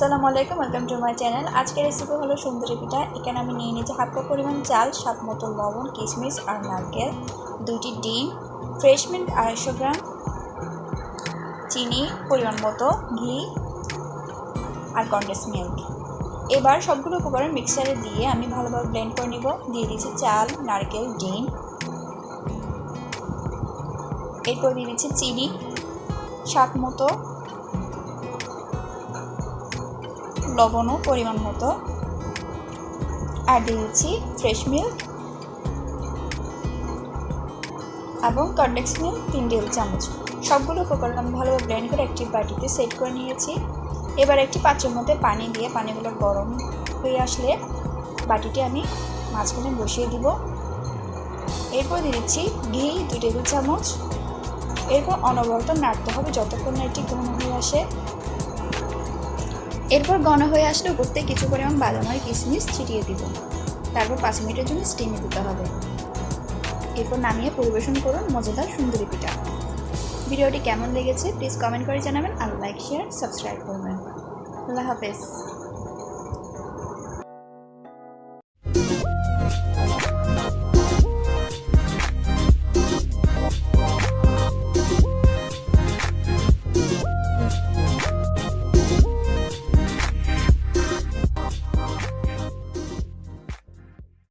আসসালামু আলাইকুম, welcome to my channel. আজকের রেসিপি হলো সুন্দরী পিঠা। এখানে আমি নিয়ে নিয়েছি হাফ কাপ পরিমাণ চাল, স্বাদ মতো লবণ, কিশমিশ আর নারকেল, 2টি ডিম, ফ্রেশ মিল্ক 250 গ্রাম, চিনি পরিমাণ মতো, ঘি আর কনডেন্স মিল্ক। এবার সবগুলো উপকরণ মিক্সারে দিয়ে আমি ভালোভাবে ব্লেন্ড করে নিব। দিয়ে দিচ্ছি চাল, নারকেল, ডিম, এরপর দিয়ে দিচ্ছি চিনি স্বাদ মতো, লবণও পরিমাণ মতো, আর দিয়ে দিচ্ছি ফ্রেশ মিল্ক এবং কনডেন্স মিল্ক 3 টেবিল চামচ। সবগুলো উপকরণ আমি ভালোভাবে ব্লেন্ড করে একটি বাটিতে সেট করে নিয়েছি। এবার একটি পাত্রের মধ্যে পানি দিয়ে পানিগুলো গরম হয়ে আসলে বাটিটি আমি মাঝখানে বসিয়ে দিব। এরপর দিয়ে দিচ্ছি ঘি 2 টেবিল চামচ। এরপর অনবরত নাড়তে হবে যতক্ষণ না এটি ঘন হয়ে আসে। এরপর ঘন হয়ে আসলে উপর থেকে কিছু পরিমাণ বাদাম আর কিশমিশ ছিটিয়ে দিব। তারপর 5 মিনিটের জন্য স্টিমে দিতে হবে। এরপর নামিয়ে পরিবেশন করুন মজাদার সুন্দরী পিঠা। ভিডিওটি কেমন লেগেছে প্লিজ কমেন্ট করে জানাবেন আর লাইক, শেয়ার, সাবস্ক্রাইব করবেন। আল্লাহ হাফেজ।